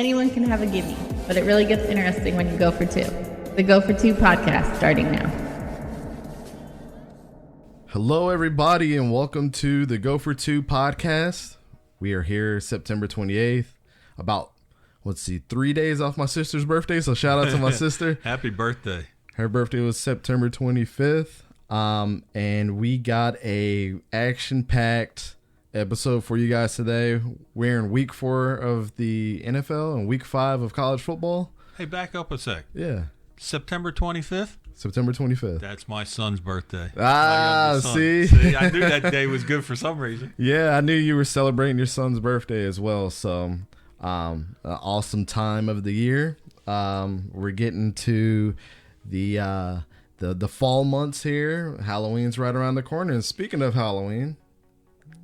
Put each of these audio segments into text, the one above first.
Anyone can have a gimme, but it really gets interesting when you go for two. The Go for Two podcast starting now. Hello, everybody, and welcome to the Go for Two podcast. We are here September 28th, about, 3 days off my sister's birthday, so shout out to my sister. Happy birthday. Her birthday was September 25th, and we got a action-packed episode for you guys today. We're in week 4 of the NFL and week 5 of college football. Hey, back up a sec. Yeah. September 25th? September 25th. That's my son's birthday. See? I knew that day was good for some reason. Yeah, I knew you were celebrating your son's birthday as well. So, an awesome time of the year. We're getting to the fall months here. Halloween's right around the corner. And speaking of Halloween,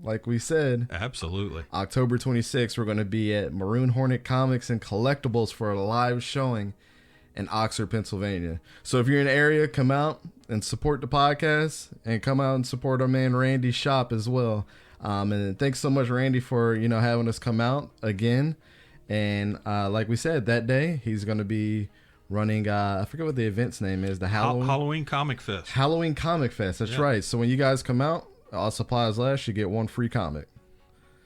like we said, absolutely, October 26th, we're going to be at Maroon Hornet Comics and Collectibles for a live showing in Oxford, Pennsylvania. So if you're in the area, come out and support the podcast and come out and support our man Randy's shop as well. And thanks so much, Randy, for having us come out again. And like we said, that day he's going to be running, I forget what the event's name is, the Halloween Comic Fest. Halloween Comic Fest, that's right. So when you guys come out, all supplies last, you get one free comic.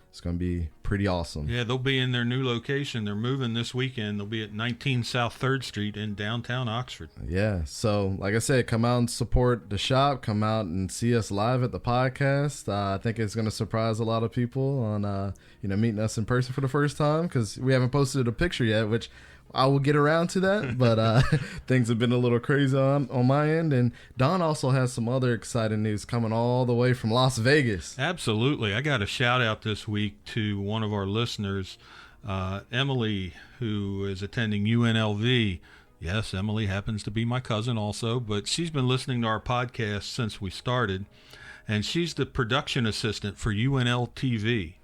It's going to be pretty awesome. Yeah, they'll be in their new location. They're moving this weekend. They'll be at 19 South 3rd Street in downtown Oxford. Yeah, so like I said, come out and support the shop. Come out and see us live at the podcast. I think it's going to surprise a lot of people on meeting us in person for the first time, because we haven't posted a picture yet, which I will get around to that, but things have been a little crazy on my end. And Don also has some other exciting news coming all the way from Las Vegas. Absolutely. I got a shout out this week to one of our listeners, Emily, who is attending UNLV. Yes, Emily happens to be my cousin also, but she's been listening to our podcast since we started, and she's the production assistant for UNLV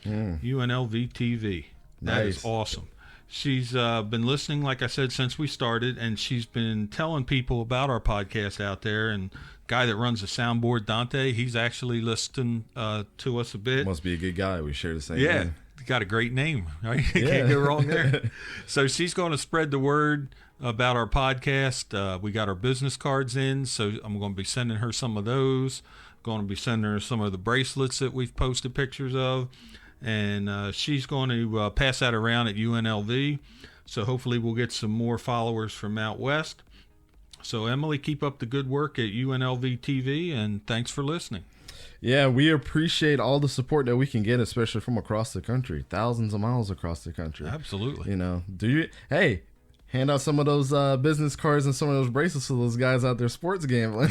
TV. That is awesome. She's been listening, like I said, since we started, and she's been telling people about our podcast out there. And guy that runs the soundboard, Dante, he's actually listening to us a bit. Must be a good guy. We share the same name. Yeah, got a great name, right? Yeah. Can't go wrong there. So she's going to spread the word about our podcast. We got our business cards in, so I'm going to be sending her some of those. Going to be sending her some of the bracelets that we've posted pictures of. And she's going to pass that around at UNLV. So hopefully we'll get some more followers from out west. So Emily, keep up the good work at UNLV TV, and thanks for listening. Yeah, we appreciate all the support that we can get, especially from across the country, thousands of miles across the country. Absolutely. Hand out some of those business cards and some of those bracelets to those guys out there sports gambling.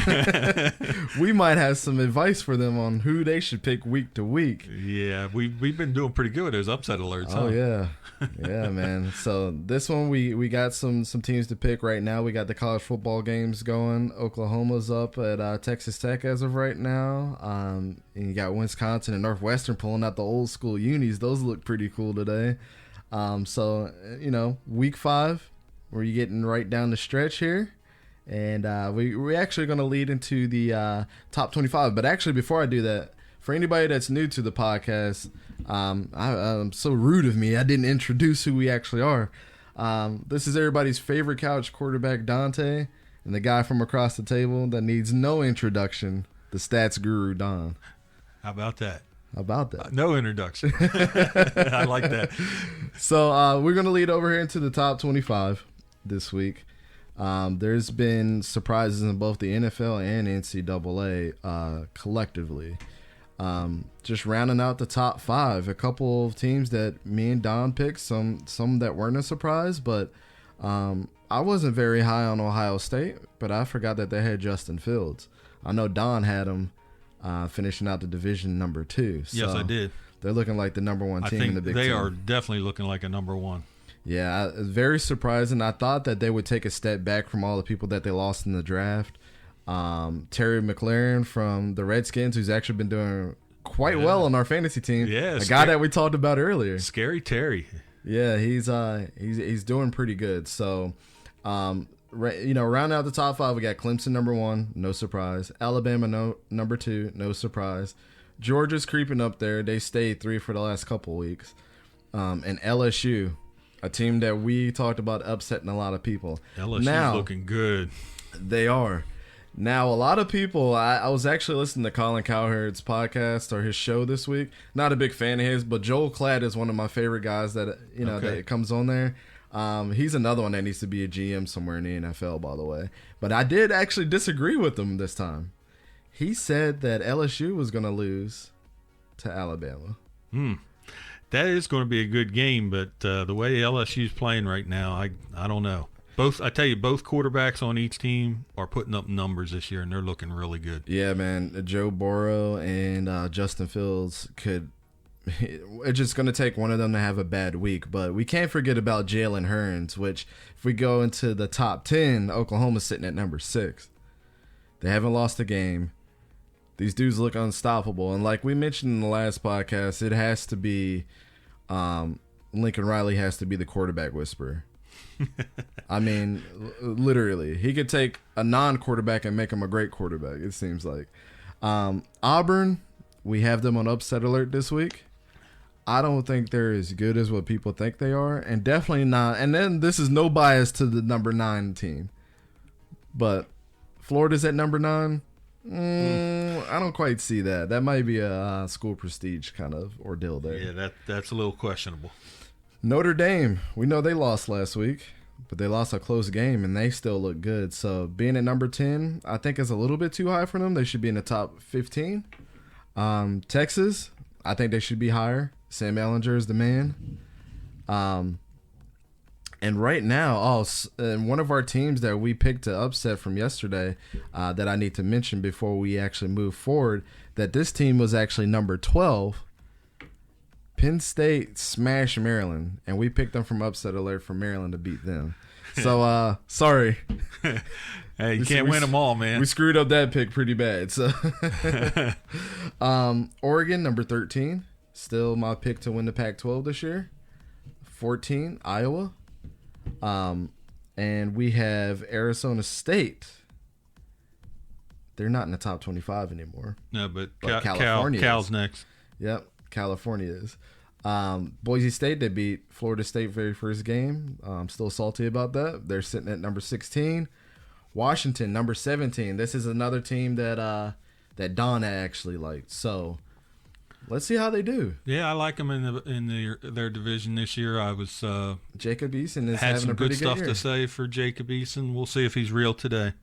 We might have some advice for them on who they should pick week to week. Yeah, we've been doing pretty good with those upset alerts. Oh, yeah, man. So this one, we got some teams to pick right now. We got the college football games going. Oklahoma's up at Texas Tech as of right now. And you got Wisconsin and Northwestern pulling out the old school unis. Those look pretty cool today. Week 5. We're getting right down the stretch here, and we're actually going to lead into the top 25. But actually, before I do that, for anybody that's new to the podcast, I'm so rude of me. I didn't introduce who we actually are. This is everybody's favorite couch quarterback, Dante, and the guy from across the table that needs no introduction, the stats guru, Don. How about that? No introduction. I like that. So we're going to lead over here into the top 25 this week. There's been surprises in both the NFL and NCAA collectively. Just rounding out the top 5, a couple of teams that me and Don picked, some that weren't a surprise, but I wasn't very high on Ohio State, but I forgot that they had Justin Fields. I know Don had him finishing out the division number 2. So yes, I did. They're looking like the number 1 team in the Big Ten. They are definitely looking like a number 1. Yeah, very surprising. I thought that they would take a step back from all the people that they lost in the draft. Terry McLaurin from the Redskins, who's actually been doing quite well on our fantasy team. Yeah, a guy that we talked about earlier. Scary Terry. Yeah, he's doing pretty good. So, round out the top 5, we got Clemson number 1, no surprise. Alabama number 2, no surprise. Georgia's creeping up there. They stayed 3 for the last couple weeks. And LSU a team that we talked about upsetting a lot of people. LSU's looking good. They are. Now, a lot of people, I was actually listening to Colin Cowherd's podcast or his show this week. Not a big fan of his, but Joel Klatt is one of my favorite guys that, that comes on there. He's another one that needs to be a GM somewhere in the NFL, by the way. But I did actually disagree with him this time. He said that LSU was going to lose to Alabama. That is going to be a good game, but the way LSU's playing right now, I don't know. Both quarterbacks on each team are putting up numbers this year, and they're looking really good. Yeah, man. Joe Burrow and Justin Fields it's just going to take one of them to have a bad week. But we can't forget about Jalen Hurts, which if we go into the top 10, Oklahoma's sitting at number 6. They haven't lost a game. These dudes look unstoppable. And like we mentioned in the last podcast, it has to be Lincoln Riley has to be the quarterback whisperer. I mean, literally. He could take a non-quarterback and make him a great quarterback, it seems like. Auburn, we have them on upset alert this week. I don't think they're as good as what people think they are, and definitely not. And then this is no bias to the number 9 team. But Florida's at number 9. I don't quite see that. That might be a school prestige kind of ordeal there. Yeah, that's a little questionable. Notre Dame, we know they lost last week, but they lost a close game, and they still look good. So being at number 10, I think is a little bit too high for them. They should be in the top 15. Texas, I think they should be higher. Sam Ehlinger is the man. And right now, one of our teams that we picked to upset from yesterday that I need to mention before we actually move forward, that this team was actually number 12. Penn State smashed Maryland, and we picked them from upset alert for Maryland to beat them. So, sorry. Hey, you can't win them all, man. We screwed up that pick pretty bad. So, Oregon, number 13. Still my pick to win the Pac-12 this year. 14, Iowa. And we have Arizona State. They're not in the top 25 anymore. No, but Cal's next. Yep, California is. Boise State, they beat Florida State very first game. I'm still salty about that. They're sitting at number 16. Washington, number 17. This is another team that Don actually liked. So let's see how they do. Yeah, I like them in their division this year. I was Jacob Eason is had having some a pretty good stuff year. to say for Jacob Eason. We'll see if he's real today.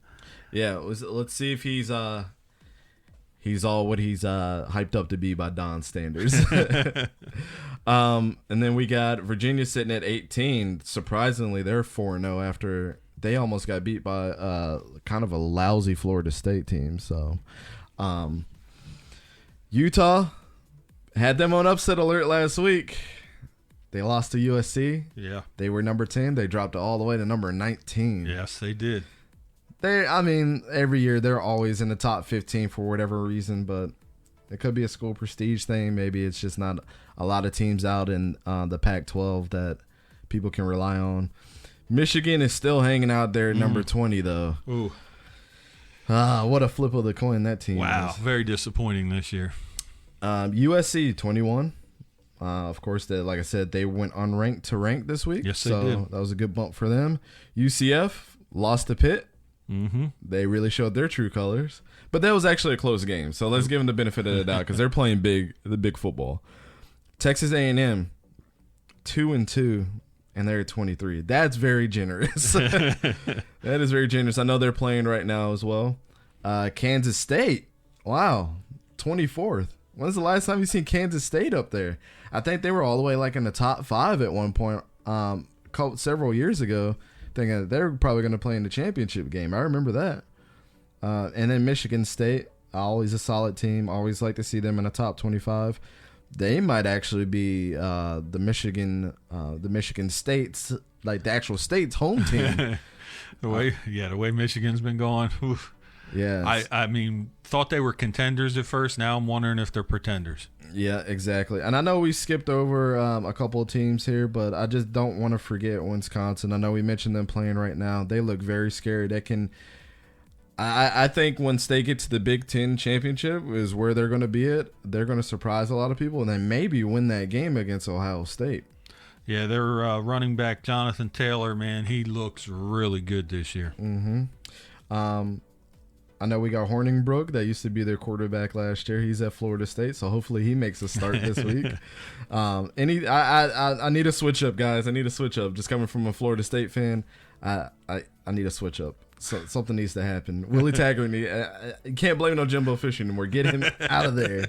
Yeah, let's see if he's all what he's hyped up to be by Don's standards. And then we got Virginia sitting at 18. Surprisingly, they're 4-0 after they almost got beat by kind of a lousy Florida State team. So Utah had them on upset alert last week. They lost to USC. Yeah. They were number 10. They dropped all the way to number 19. Yes, they did. Every year they're always in the top 15 for whatever reason, but it could be a school prestige thing. Maybe it's just not a lot of teams out in the Pac-12 that people can rely on. Michigan is still hanging out there at number 20, though. Ooh. What a flip of the coin that team Wow, is. very disappointing this year. USC, 21. Of course, like I said, they went unranked to ranked this week. Yes, they did. That was a good bump for them. UCF lost to Pitt. Mm-hmm. They really showed their true colors. But that was actually a close game, so let's give them the benefit of the doubt because they're playing the big football. Texas A&M, 2-2, and they're at 23. That's very generous. That is very generous. I know they're playing right now as well. Kansas State, wow, 24th. When's the last time you seen Kansas State up there? I think they were all the way like in the top 5 at one point several years ago, thinking they're probably going to play in the championship game. I remember that. And then Michigan State, always a solid team. Always like to see them in the top 25. They might actually be the Michigan State's, like the actual state's home team. The way Michigan's been going. Oof. Yeah, I mean, thought they were contenders at first. Now I'm wondering if they're pretenders. Yeah, exactly. And I know we skipped over a couple of teams here, but I just don't want to forget Wisconsin. I know we mentioned them playing right now. They look very scary. They can. I think once they get to the Big Ten championship is where they're going to be at. They're going to surprise a lot of people and then maybe win that game against Ohio State. Yeah, their running back, Jonathan Taylor, man, he looks really good this year. Mm-hmm. I know we got Horningbrook that used to be their quarterback last year. He's at Florida State, so hopefully he makes a start this week. I need a switch up, guys. I need a switch up. Just coming from a Florida State fan, I need a switch up. So something needs to happen. Willie Taggart, you can't blame no Jimbo Fisher anymore. Get him out of there.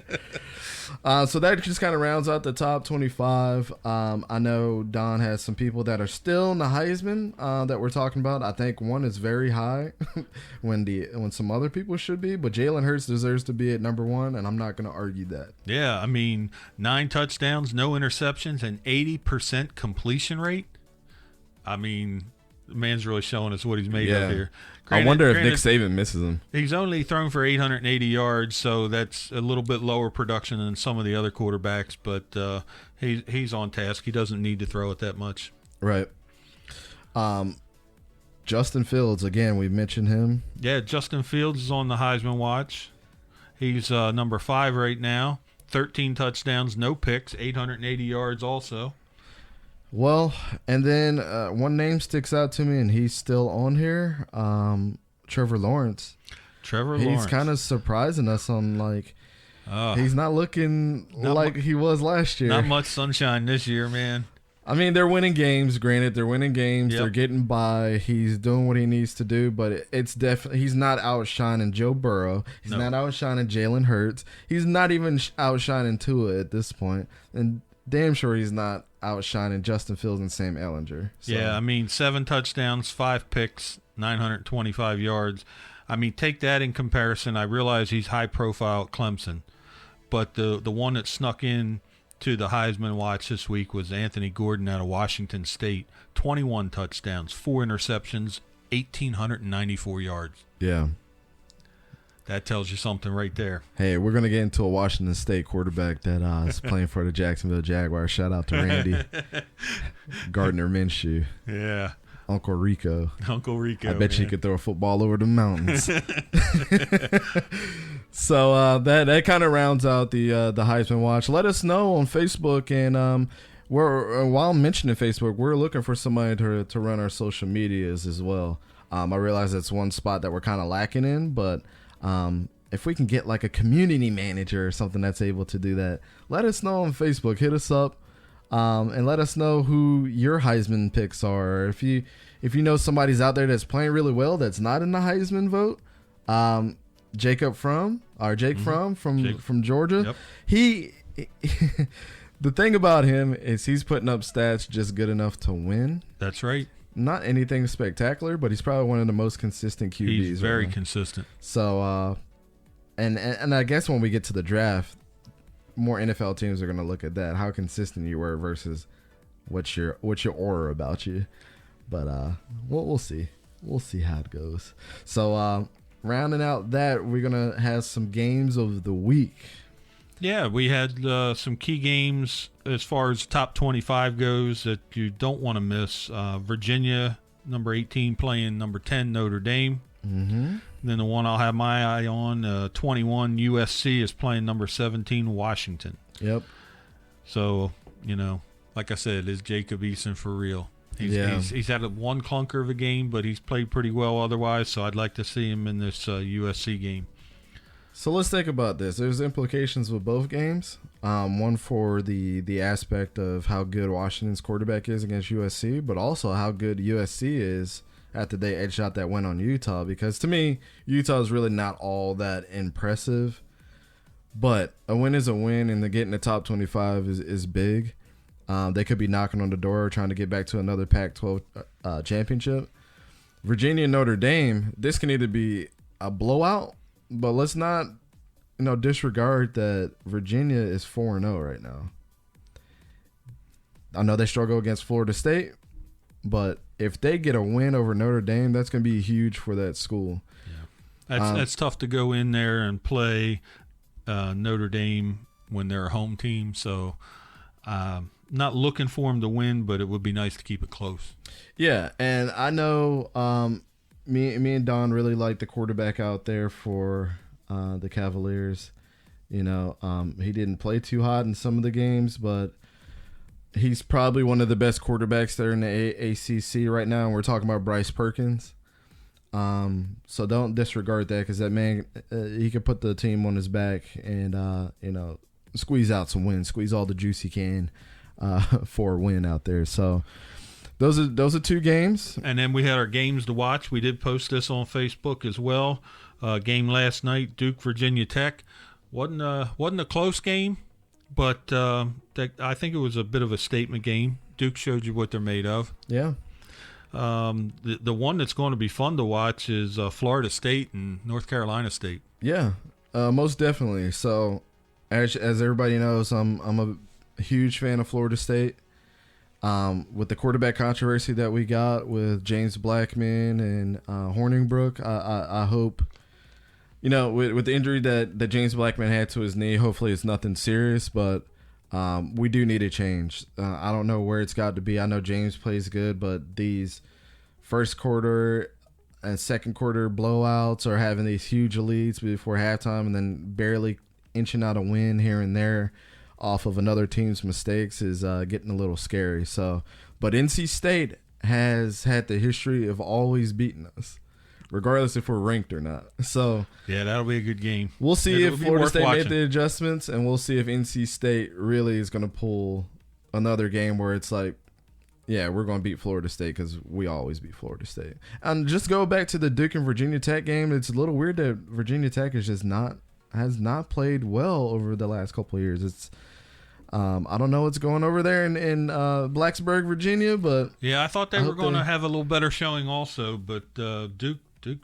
So that just kind of rounds out the top 25. I know Don has some people that are still in the Heisman that we're talking about. I think one is very high when some other people should be, but Jalen Hurts deserves to be at number one, and I'm not going to argue that. Yeah, I mean, 9 touchdowns, no interceptions, and 80% completion rate. I mean, the man's really showing us what he's made of here. I wonder if Nick Saban misses him. He's only thrown for 880 yards, so that's a little bit lower production than some of the other quarterbacks, but he's on task. He doesn't need to throw it that much. Right. Justin Fields, again, we mentioned him. Yeah, Justin Fields is on the Heisman watch. He's number 5 right now. 13 touchdowns, no picks, 880 yards also. Well, and then one name sticks out to me, and he's still on here. Trevor Lawrence. He's kind of surprising us on, like, he's not looking like he was last year. Not much sunshine this year, man. I mean, they're winning games. Granted, they're winning games. Yep. They're getting by. He's doing what he needs to do, but it's definitely he's not outshining Joe Burrow. He's not outshining Jalen Hurts. He's not even outshining Tua at this point, and damn sure he's not outshining Justin Fields and Sam Ehlinger. So. Yeah, I mean, 7 touchdowns, 5 picks, 925 yards. I mean, take that in comparison. I realize he's high profile at Clemson, but the one that snuck in to the Heisman watch this week was Anthony Gordon out of Washington State. 21 touchdowns, 4 interceptions, 1,894 yards. Yeah. That tells you something right there. Hey, we're going to get into a Washington State quarterback that is playing for the Jacksonville Jaguars. Shout out to Randy. Gardner Minshew. Yeah. Uncle Rico. I bet you could throw a football over the mountains. So that kind of rounds out the Heisman watch. Let us know on Facebook, and while mentioning Facebook, we're looking for somebody to run our social medias as well. I realize that's one spot that we're kind of lacking in, but if we can get like a community manager or something that's able to do that, let us know on Facebook. Hit us up and let us know who your Heisman picks are. Or if you know somebody's out there that's playing really well that's not in the Heisman vote, Jake Fromm from Georgia. Yep. He the thing about him is he's putting up stats just good enough to win. That's right. Not anything spectacular, but he's probably one of the most consistent QBs. He's very consistent. So, and I guess when we get to the draft, more NFL teams are going to look at that, how consistent you were versus what's your aura about you. But we'll see. We'll see how it goes. So, rounding out that, we're going to have some games of the week. Yeah, we had some key games as far as top 25 goes that you don't want to miss. Virginia, number 18, playing number 10, Notre Dame. Mm-hmm. Then the one I'll have my eye on, 21, USC is playing number 17, Washington. Yep. So, like I said, is Jacob Eason for real? He's had one clunker of a game, but he's played pretty well otherwise, so I'd like to see him in this USC game. So let's think about this. There's implications with both games. One for the aspect of how good Washington's quarterback is against USC, but also how good USC is after they edged out that win on Utah. Because to me, Utah is really not all that impressive. But a win is a win, and getting the top 25 is big. They could be knocking on the door trying to get back to another Pac-12 championship. Virginia and Notre Dame, this can either be a blowout, but let's not, disregard that Virginia is 4-0 right now. I know they struggle against Florida State, but if they get a win over Notre Dame, that's going to be huge for that school. Yeah, that's tough to go in there and play Notre Dame when they're a home team. So, not looking for them to win, but it would be nice to keep it close. Yeah, and I know. Me and Don really like the quarterback out there for the Cavaliers. He didn't play too hot in some of the games, but He's probably one of the best quarterbacks that are in the ACC right now, and we're talking about Bryce Perkins. So don't disregard that, because that man, he could put the team on his back and squeeze out some wins, squeeze all the juice he can for a win out there. So those are two games. And then we had our games to watch. We did post this on Facebook as well. Game last night, Duke Virginia Tech, wasn't a close game. But I think it was a bit of a statement game. Duke showed you what they're made of. Yeah. The one that's going to be fun to watch is Florida State and North Carolina State. Yeah, most definitely. So, as everybody knows, I'm a huge fan of Florida State. With the quarterback controversy that we got with James Blackman and Hornibrook, I hope. With the injury that James Blackman had to his knee, hopefully it's nothing serious, but we do need a change. I don't know where it's got to be. I know James plays good, but these first quarter and second quarter blowouts or having these huge leads before halftime and then barely inching out a win here and there off of another team's mistakes is getting a little scary. So, but NC State has had the history of always beating us, regardless if we're ranked or not. So yeah, that'll be a good game. We'll see if Florida State made the adjustments, and we'll see if NC State really is going to pull another game where it's like, yeah, we're going to beat Florida State because we always beat Florida State. And just go back to the Duke and Virginia Tech game. It's a little weird that Virginia Tech has not played well over the last couple of years. It's I don't know what's going over there in Blacksburg, Virginia, but yeah, I thought they were going to have a little better showing also, but Duke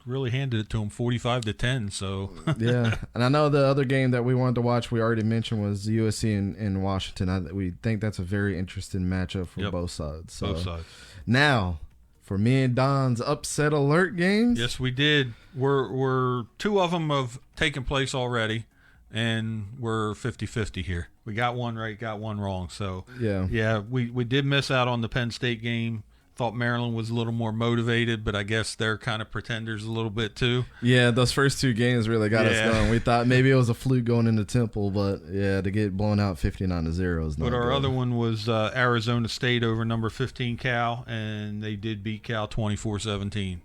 really handed it to them 45-10. So yeah, and I know the other game that we wanted to watch, we already mentioned, was USC in Washington. We think that's a very interesting matchup for both sides. So both sides. Now, for me and Don's upset alert games. Yes, we did. We're two of them have taken place already, and we're 50-50 here. We got one right, got one wrong. So yeah, we did miss out on the Penn State game. Thought Maryland was a little more motivated, but I guess they're kind of pretenders a little bit too. Yeah, those first two games really got us going. We thought maybe it was a fluke going into Temple, but yeah, to get blown out 59-0 is not But our good. other one was Arizona State over number 15 Cal, and they did beat Cal 24-17.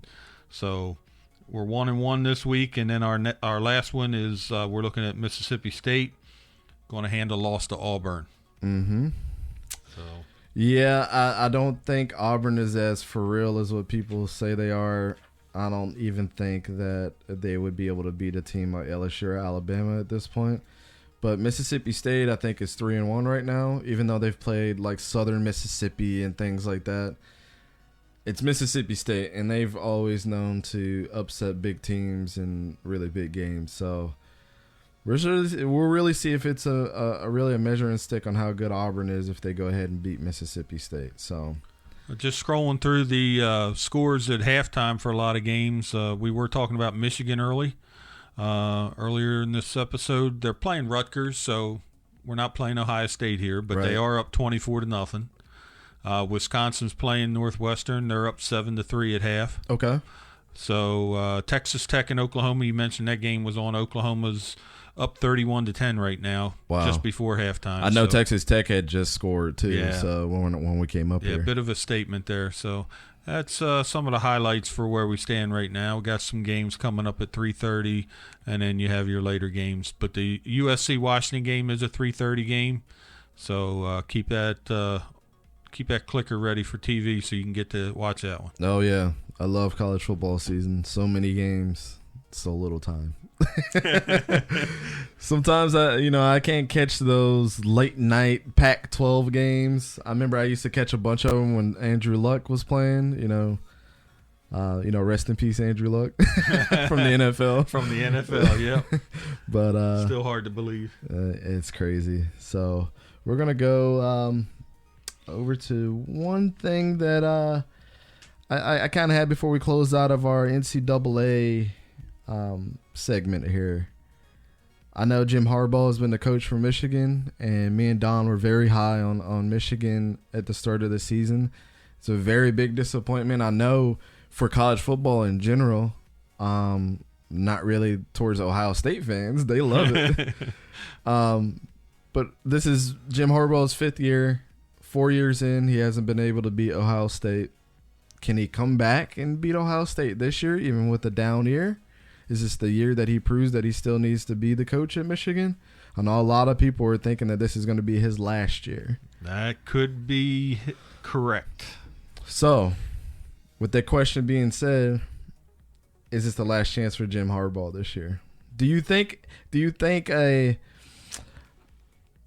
So we're 1-1 this week, and then our last one is we're looking at Mississippi State going to hand a loss to Auburn. Mm-hmm. So. Yeah, I don't think Auburn is as for real as what people say they are. I don't even think that they would be able to beat a team like LSU or Alabama at this point. But Mississippi State, I think, is 3-1 right now, even though they've played like Southern Mississippi and things like that. It's Mississippi State, and they've always known to upset big teams in really big games. So we'll really see if it's a really a measuring stick on how good Auburn is if they go ahead and beat Mississippi State. So, just scrolling through the scores at halftime for a lot of games, we were talking about Michigan earlier in this episode. They're playing Rutgers, so we're not playing Ohio State here, but They are up 24-0. Wisconsin's playing Northwestern. They're up 7-3 at half. Okay. So Texas Tech and Oklahoma, you mentioned that game was on. Oklahoma's up 31-10 right now. Wow. Just before halftime. I know Texas Tech had just scored too. Yeah. So when we came up here, a bit of a statement there. So that's some of the highlights for where we stand right now. We got some games coming up at 3:30, and then you have your later games. But the USC Washington game is a 3:30 game, so keep that clicker ready for TV so you can get to watch that one. Oh yeah, I love college football season. So many games, so little time. Sometimes I can't catch those late night Pac-12 games. I remember I used to catch a bunch of them when Andrew Luck was playing. Rest in peace, Andrew Luck from the NFL. From the NFL, yeah. But still hard to believe. It's crazy. So we're gonna go over to one thing that I kind of had before we close out of our NCAA segment here. I know Jim Harbaugh has been the coach for Michigan, and me and Don were very high on Michigan at the start of the season. It's a very big disappointment. I know for college football in general, not really towards Ohio State fans. They love it. But this is Jim Harbaugh's fifth year, 4 years in, he hasn't been able to beat Ohio State. Can he come back and beat Ohio State this year, even with a down year? Is this the year that he proves that he still needs to be the coach at Michigan? I know a lot of people are thinking that this is going to be his last year. That could be correct. So, with that question being said, is this the last chance for Jim Harbaugh this year? Do you think a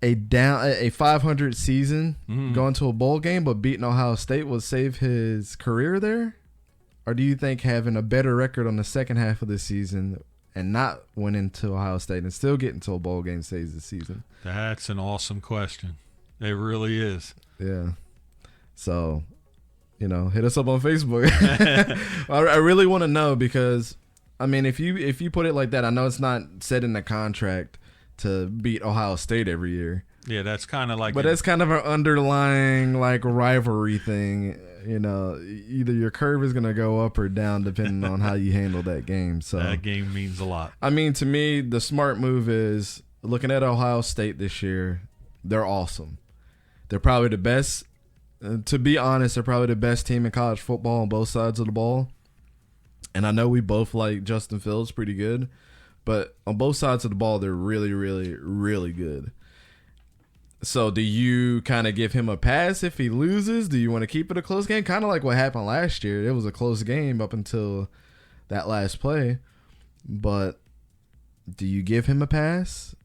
500 season going to a bowl game but beating Ohio State will save his career there? Or do you think having a better record on the second half of the season and not winning to Ohio State and still getting to a bowl game saves the season? That's an awesome question. It really is. Yeah. So, hit us up on Facebook. I really want to know because, I mean, if you put it like that, I know it's not set in the contract to beat Ohio State every year. Yeah, that's kind of like. But it's kind of an underlying rivalry thing. Either your curve is going to go up or down depending on how you handle that game. So that game means a lot. I mean, to me, the smart move is looking at Ohio State this year. They're awesome. They're probably the best. To be honest, they're probably the best team in college football on both sides of the ball. And I know we both like Justin Fields pretty good. But on both sides of the ball, they're really, really, really good. So do you kind of give him a pass if he loses? Do you want to keep it a close game? Kind of like what happened last year. It was a close game up until that last play. But do you give him a pass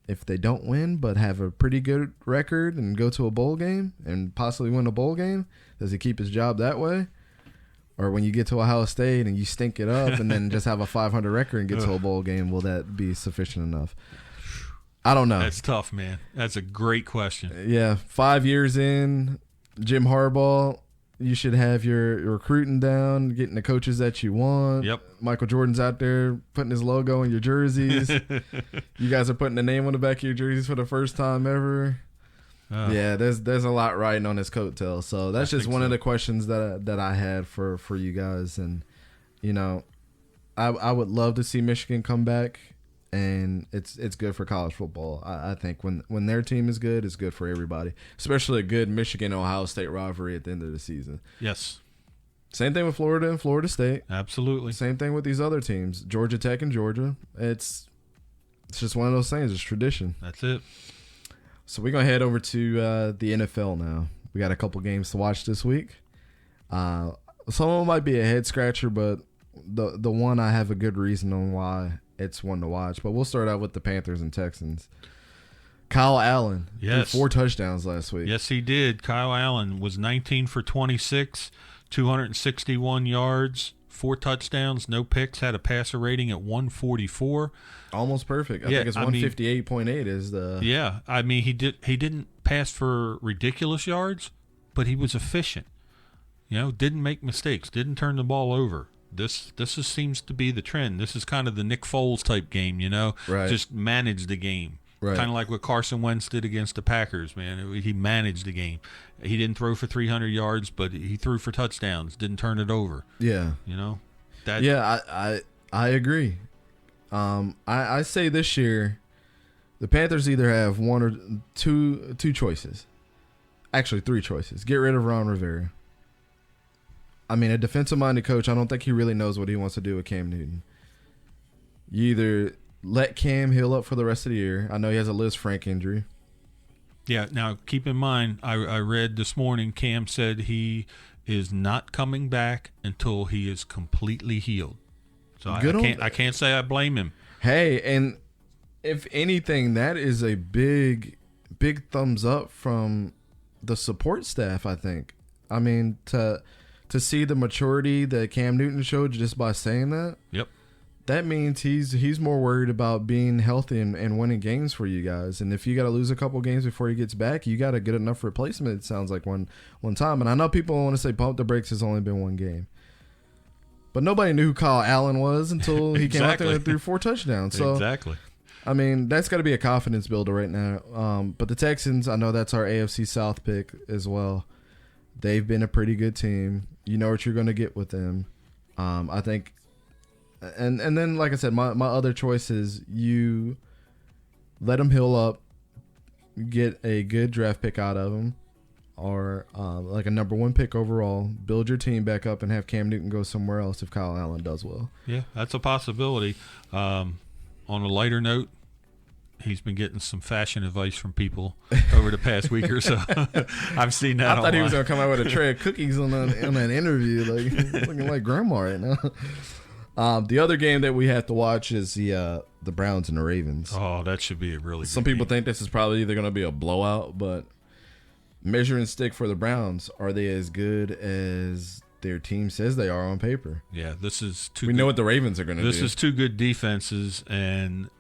if they don't win but have a pretty good record and go to a bowl game and possibly win a bowl game? Does he keep his job that way? Or when you get to Ohio State and you stink it up and then just have a 500 record and get to a bowl game, will that be sufficient enough? I don't know. That's tough, man. That's a great question. Yeah, 5 years in, Jim Harbaugh, you should have your recruiting down, getting the coaches that you want. Yep. Michael Jordan's out there putting his logo on your jerseys. You guys are putting the name on the back of your jerseys for the first time ever. Yeah, there's a lot riding on his coattail. So that's just one of the questions that I had for you guys. And, I would love to see Michigan come back. And it's good for college football. I think when their team is good, it's good for everybody, especially a good Michigan-Ohio State rivalry at the end of the season. Yes. Same thing with Florida and Florida State. Absolutely. Same thing with these other teams, Georgia Tech and Georgia. It's just one of those things. It's tradition. That's it. So we're going to head over to the NFL now. We got a couple games to watch this week. Some of them might be a head-scratcher, but the one I have a good reason on why it's one to watch. But we'll start out with the Panthers and Texans. Kyle Allen threw 4 touchdowns last week. Yes, he did. Kyle Allen was 19 for 26, 261 yards, 4 touchdowns, no picks, had a passer rating at 144. Almost perfect. I think it's 158.8 is the. Yeah, I mean he didn't pass for ridiculous yards, but he was efficient. Didn't make mistakes, didn't turn the ball over. This seems to be the trend. This is kind of the Nick Foles type game, Right. Just manage the game. Right. Kind of like what Carson Wentz did against the Packers, man. He managed the game. He didn't throw for 300 yards, but he threw for touchdowns. Didn't turn it over. Yeah. I agree. I say this year, the Panthers either have one or two choices. Actually, 3 choices. Get rid of Ron Rivera. I mean, a defensive-minded coach, I don't think he really knows what he wants to do with Cam Newton. You either let Cam heal up for the rest of the year. I know he has a Liz Frank injury. Yeah, now keep in mind, I read this morning Cam said he is not coming back until he is completely healed. So I can't say I blame him. Hey, and if anything, that is a big thumbs up from the support staff, I think. I mean, to see the maturity that Cam Newton showed just by saying that. Yep. That means he's more worried about being healthy and winning games for you guys. And if you got to lose a couple games before he gets back, you got a good enough replacement, it sounds like, one time. And I know people want to say pump the brakes, has only been 1 game. But nobody knew who Kyle Allen was until he came out there and threw 4 touchdowns. So, exactly. I mean, that's got to be a confidence builder right now. But the Texans, I know that's our AFC South pick as well. They've been a pretty good team. You know what you're going to get with them. I think, and then, like I said, my other choice is you let them heal up, get a good draft pick out of them. or like a number 1 pick overall, build your team back up and have Cam Newton go somewhere else if Kyle Allen does well. Yeah, that's a possibility. On a lighter note, he's been getting some fashion advice from people over the past week or so. I've seen that. I thought he was going to come out with a tray of cookies on an interview, like looking like grandma right now. The other game that we have to watch is the Browns and the Ravens. Oh, that should be a really. Some people think this is probably either going to be a blowout, but measuring stick for the Browns, are they as good as their team says they are on paper? Yeah, this is too. We know what the Ravens are going to do. This is two good defenses, and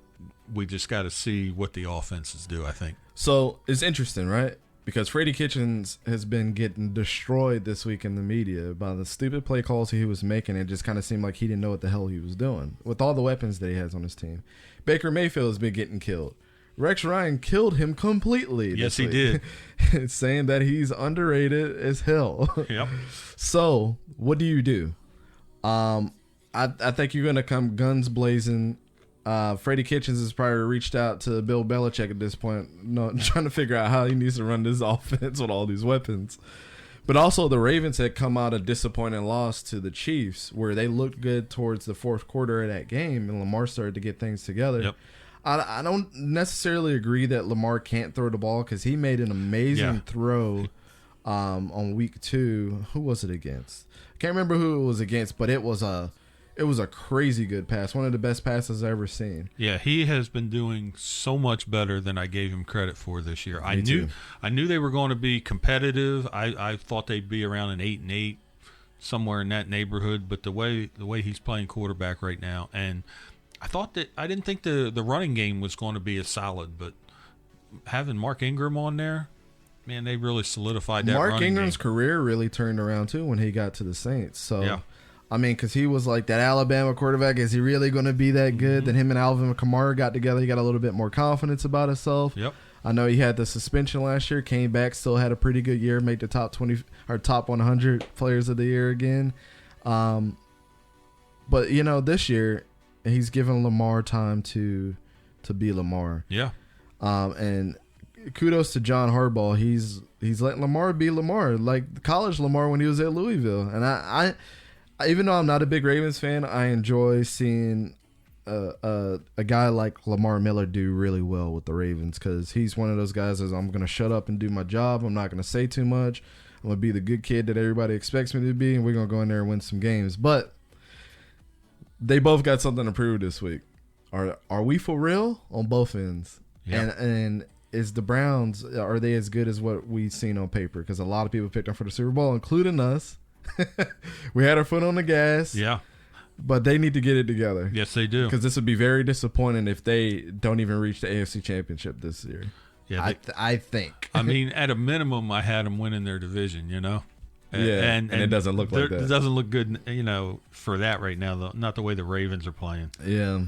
we just got to see what the offenses do, I think. So it's interesting, right? Because Freddie Kitchens has been getting destroyed this week in the media by the stupid play calls he was making. It just kind of seemed like he didn't know what the hell he was doing with all the weapons that he has on his team. Baker Mayfield has been getting killed. Rex Ryan killed him completely. Yes, he did. Saying that he's underrated as hell. Yep. So what do you do? I think you're going to come guns blazing. Freddie Kitchens has probably reached out to Bill Belichick at this point, trying to figure out how he needs to run this offense with all these weapons. But also the Ravens had come out a disappointing loss to the Chiefs, where they looked good towards the fourth quarter of that game, and Lamar started to get things together. Yep. I don't necessarily agree that Lamar can't throw the ball, because he made an amazing throw on week 2. Who was it against? I can't remember who it was against, but it was a crazy good pass. One of the best passes I've ever seen. Yeah, he has been doing so much better than I gave him credit for this year. I knew they were going to be competitive. I thought they'd be around an 8-8, somewhere in that neighborhood. But the way he's playing quarterback right now, and I didn't think the running game was going to be as solid, but having Mark Ingram on there, man, they really solidified that. Mark Ingram's career really turned around too when he got to the Saints. So yeah. I mean, because he was like that Alabama quarterback. Is he really going to be that good? Then him and Alvin Kamara got together. He got a little bit more confidence about himself. Yep. I know he had the suspension last year, came back, still had a pretty good year, made the top 20 or top 100 players of the year again. But this year he's given Lamar time to be Lamar. Yeah. And kudos to John Harbaugh. He's letting Lamar be Lamar, like college Lamar when he was at Louisville. And I even though I'm not a big Ravens fan, I enjoy seeing a guy like Lamar Miller do really well with the Ravens, because he's one of those guys that I'm going to shut up and do my job. I'm not going to say too much. I'm going to be the good kid that everybody expects me to be, and we're going to go in there and win some games. But they both got something to prove this week. Are we for real on both ends? Yep. And is the Browns, are they as good as what we've seen on paper? Because a lot of people picked them for the Super Bowl, including us. We had our foot on the gas. Yeah. But they need to get it together. Yes, they do. Because this would be very disappointing if they don't even reach the AFC Championship this year. Yeah, I think. I mean, at a minimum, I had them winning their division, And it doesn't look like that. It doesn't look good, for that right now, though. Not the way the Ravens are playing. Yeah.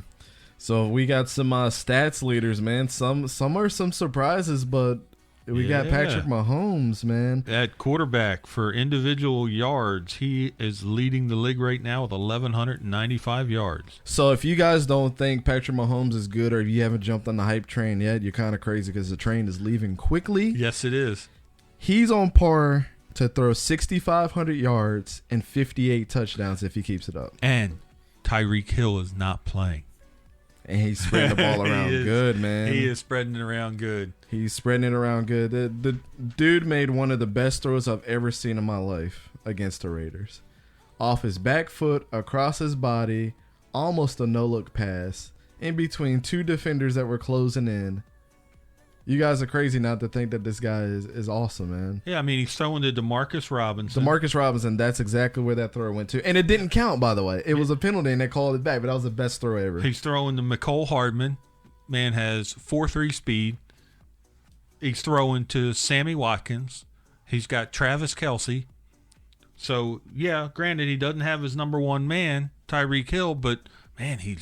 So we got some stats leaders, man. Some are some surprises, but we got Patrick Mahomes, man. At quarterback for individual yards, he is leading the league right now with 1,195 yards. So if you guys don't think Patrick Mahomes is good, or if you haven't jumped on the hype train yet, you're kind of crazy, because the train is leaving quickly. Yes, it is. He's on par to throw 6,500 yards and 58 touchdowns if he keeps it up. And Tyreek Hill is not playing. And he's spreading the ball around good, man. He is spreading it around good. He's spreading it around good. The dude made one of the best throws I've ever seen in my life against the Raiders. Off his back foot, across his body, almost a no-look pass, in between two defenders that were closing in. You guys are crazy not to think that this guy is awesome, man. Yeah, I mean, he's throwing to Demarcus Robinson. Demarcus Robinson, that's exactly where that throw went to. And it didn't count, by the way. It was a penalty, and they called it back, but that was the best throw ever. He's throwing to McCole Hardman. Man has 4.3 speed. He's throwing to Sammy Watkins. He's got Travis Kelce. So, yeah, granted, he doesn't have his number one man, Tyreek Hill, but, man, he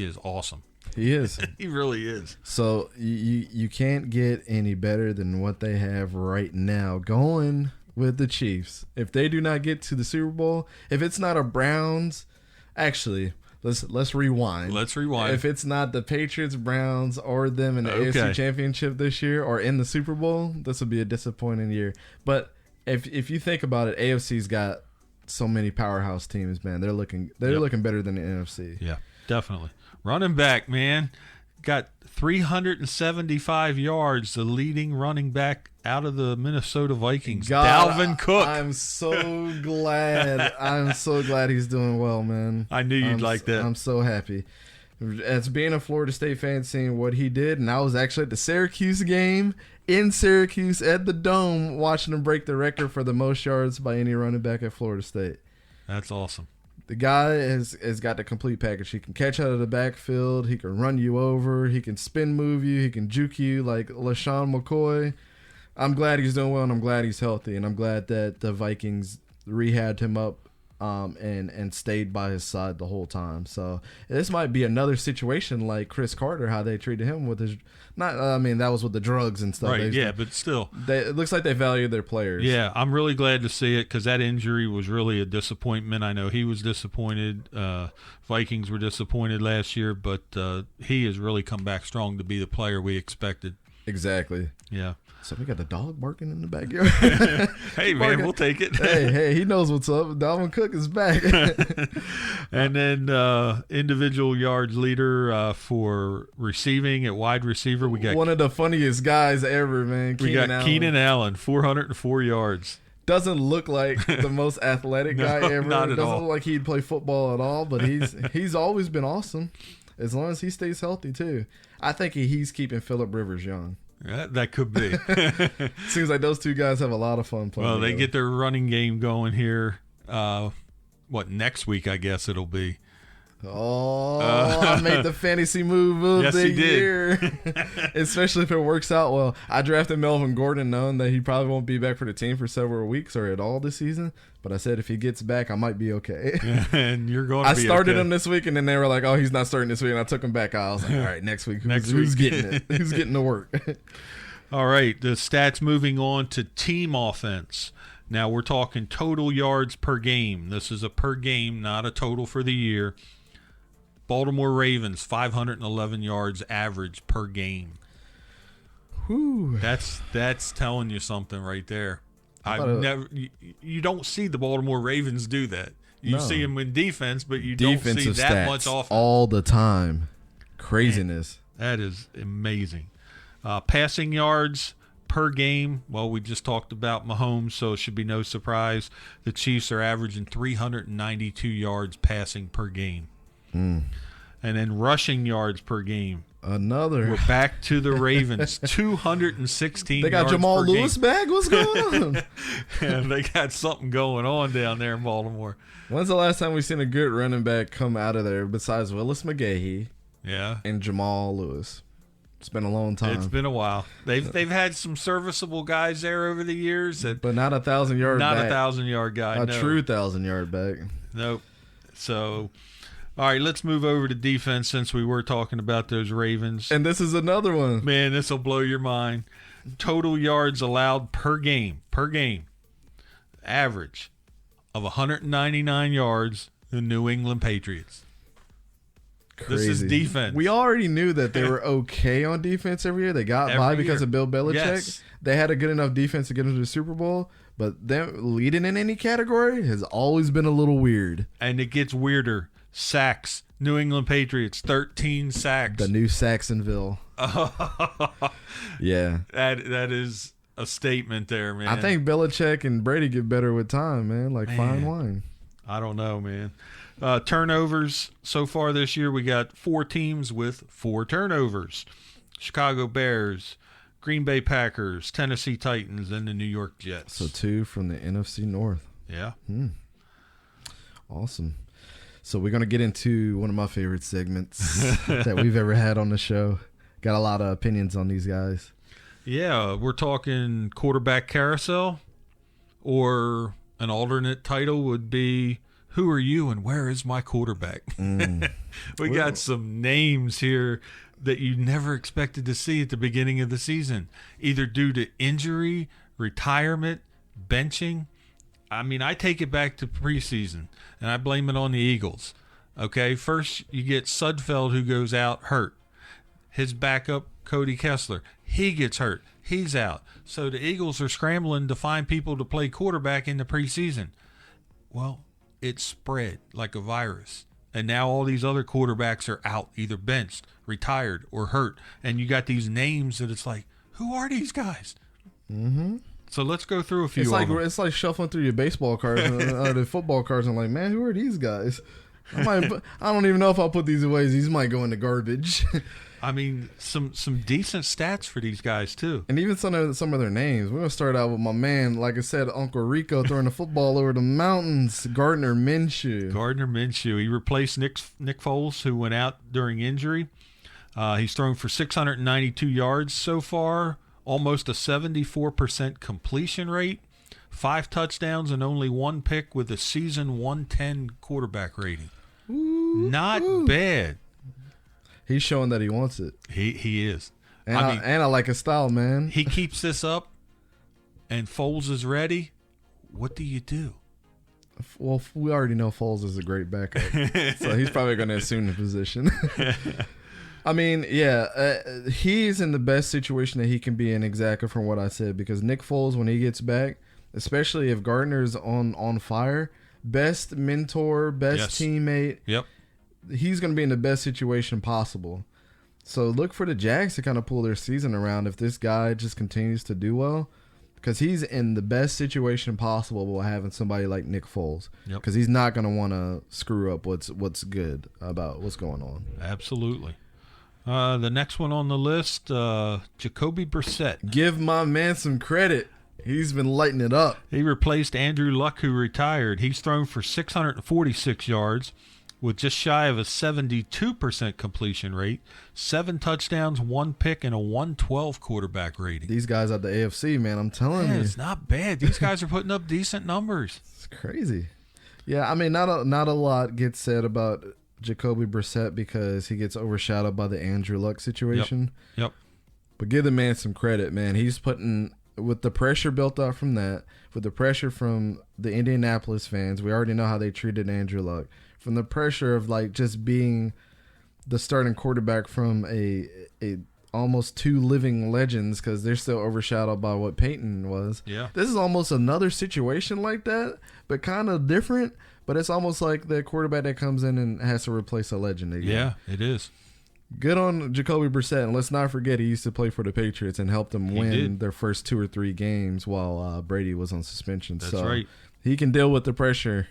is awesome. He is. He really is. So you can't get any better than what they have right now going with the Chiefs. If they do not get to the Super Bowl, if it's not a Browns, actually, let's rewind. Let's rewind. If it's not the Patriots, Browns, or them in the AFC Championship this year or in the Super Bowl, this would be a disappointing year. But if you think about it, AFC's got so many powerhouse teams, man. They're looking better than the NFC. Yeah, definitely. Running back, man, got 375 yards, the leading running back out of the Minnesota Vikings, Dalvin Cook. I'm so glad. I'm so glad he's doing well, man. I knew you'd like that. I'm so happy. As being a Florida State fan, seeing what he did, and I was actually at the Syracuse game in Syracuse at the Dome watching him break the record for the most yards by any running back at Florida State. That's awesome. The guy has got the complete package. He can catch out of the backfield. He can run you over. He can spin move you. He can juke you like LaShawn McCoy. I'm glad he's doing well, and I'm glad he's healthy, and I'm glad that the Vikings rehabbed him up and stayed by his side the whole time. So this might be another situation like Chris Carter, how they treated him with his that was with the drugs and stuff. Right, yeah, but still. It looks like they value their players. Yeah, I'm really glad to see it because that injury was really a disappointment. I know he was disappointed. Vikings were disappointed last year, but he has really come back strong to be the player we expected. Exactly. Yeah. So we got the dog barking in the backyard. Hey, man, we'll take it. hey, he knows what's up. Dalvin Cook is back. And then individual yards leader for receiving at wide receiver. We got one of the funniest guys ever, man. Keenan Allen, 404 yards. Doesn't look like the most athletic guy ever. Not at all. Doesn't look like he'd play football at all, but he's always been awesome. As long as he stays healthy, too. I think he's keeping Phillip Rivers young. Yeah, that could be. Seems like those two guys have a lot of fun playing. Well, they together. get their running game going here. Next week, I guess it'll be. Oh, I made the fantasy move of yes, the he did. year. Especially if it works out well. I drafted Melvin Gordon knowing that he probably won't be back for the team for several weeks or at all this season. But I said if he gets back, I might be okay. And you're going to be I started okay. him this week, and then they were like, oh, he's not starting this week. And I took him back out. I was like, all right, next week. Who's getting it? Who's getting to work? All right, the stats moving on to team offense. Now we're talking total yards per game. This is a per game, not a total for the year. Baltimore Ravens, 511 yards average per game. Whew. That's telling you something right there. You don't see the Baltimore Ravens do that. You see them in defense, but you don't see that much offense all the time. Craziness. Man, that is amazing. Passing yards per game. Well, we just talked about Mahomes, so it should be no surprise. The Chiefs are averaging 392 yards passing per game. And then rushing yards per game. We're back to the Ravens. 216 They got yards Jamal per Lewis game. back? What's going on? And they got something going on down there in Baltimore. When's the last time we've seen a good running back come out of there besides Willis McGahee and Jamal Lewis? It's been a long time. It's been a while. They've had some serviceable guys there over the years. But not a 1,000-yard back. Not a 1,000-yard guy, true 1,000-yard back. Nope. So... all right, let's move over to defense since we were talking about those Ravens. And this is another one. Man, this will blow your mind. Total yards allowed per game. Average of 199 yards, the New England Patriots. Crazy. This is defense. We already knew that they were okay on defense every year. They got by because of Bill Belichick. Yes. They had a good enough defense to get into the Super Bowl, but them leading in any category has always been a little weird. And it gets weirder. Sacks. New England Patriots, 13 sacks. The new Saxonville. Yeah. That is a statement there, man. I think Belichick and Brady get better with time, man. Like fine wine. I don't know, man. Turnovers so far this year, we got 4 teams with 4 turnovers. Chicago Bears, Green Bay Packers, Tennessee Titans, and the New York Jets. So 2 from the NFC North. Yeah. Awesome. So we're going to get into one of my favorite segments that we've ever had on the show. Got a lot of opinions on these guys. Yeah, we're talking quarterback carousel, or an alternate title would be, who are you and where is my quarterback? We got some names here that you never expected to see at the beginning of the season, either due to injury, retirement, benching. I mean, I take it back to preseason, and I blame it on the Eagles. Okay, first you get Sudfeld, who goes out hurt. His backup Cody Kessler. He gets hurt. He's out. So the Eagles are scrambling to find people to play quarterback in the preseason. Well, it spread like a virus. And now all these other quarterbacks are out, either benched, retired, or hurt. And you got these names that it's like, who are these guys? Mm-hmm. So let's go through a few. It's like shuffling through your baseball cards or the football cards. And like, man, who are these guys? I don't even know if I'll put these away. These might go in the garbage. I mean, some decent stats for these guys too, and even some of their names. We're gonna start out with my man, like I said, Uncle Rico throwing the football over the mountains. Gardner Minshew. He replaced Nick Foles, who went out during injury. He's thrown for 692 yards so far, almost a 74% completion rate, 5 touchdowns and only 1 pick with a season 110 quarterback rating. Not bad. He's showing that he wants it. He is. And I like his style, man. He keeps this up and Foles is ready. What do you do? Well, we already know Foles is a great backup. So he's probably going to assume the position. I mean, yeah, he's in the best situation that he can be in, exactly from what I said, because Nick Foles, when he gets back, especially if Gardner's on fire, best mentor, best teammate. Yep. He's going to be in the best situation possible. So look for the Jags to kind of pull their season around if this guy just continues to do well, because he's in the best situation possible while having somebody like Nick Foles, because he's not going to want to screw up what's good about what's going on. Absolutely. The next one on the list, Jacoby Brissett. Give my man some credit. He's been lighting it up. He replaced Andrew Luck, who retired. He's thrown for 646 yards with just shy of a 72% completion rate, 7 touchdowns, 1 pick, and a 112 quarterback rating. These guys at the AFC, man, I'm telling you. It's not bad. These guys are putting up decent numbers. It's crazy. Yeah, I mean, not a lot gets said about Jacoby Brissett because he gets overshadowed by the Andrew Luck situation. Yep. But give the man some credit, man. He's putting, with the pressure built up from that, with the pressure from the Indianapolis fans, we already know how they treated Andrew Luck. From the pressure of like just being the starting quarterback from a almost 2 living legends, because they're still overshadowed by what Peyton was. Yeah. This is almost another situation like that, but kind of different. But it's almost like the quarterback that comes in and has to replace a legend again. Yeah, it is. Good on Jacoby Brissett. And let's not forget he used to play for the Patriots and helped them win their first 2 or 3 games while Brady was on suspension. That's right. He can deal with the pressure,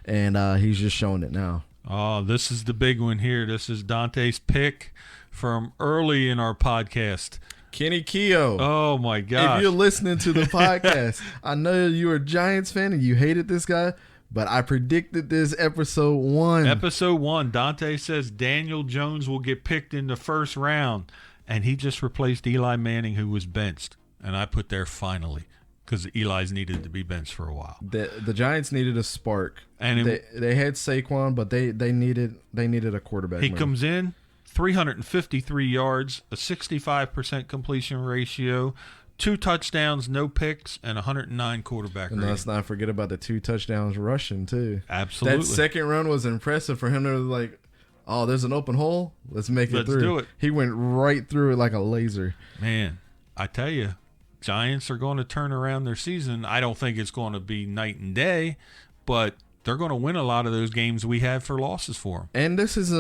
and he's just showing it now. Oh, this is the big one here. This is Dante's pick from early in our podcast. Kenny Keogh. Oh, my gosh. If you're listening to the podcast, I know you're a Giants fan and you hated this guy, but I predicted this episode 1. Episode 1, Dante says Daniel Jones will get picked in the first round, and he just replaced Eli Manning, who was benched. And I put there finally, because Eli's needed to be benched for a while. The Giants needed a spark. And they had Saquon, but they needed a quarterback. He comes in, 353 yards, a 65% completion ratio, 2 touchdowns, no picks, and 109 quarterback rating. And let's not forget about the 2 touchdowns rushing, too. Absolutely. That second run was impressive for him to like, oh, there's an open hole. Let's make it through. Let's do it. He went right through it like a laser. Man, I tell you, Giants are going to turn around their season. I don't think it's going to be night and day, but they're going to win a lot of those games we had for losses for them. And this is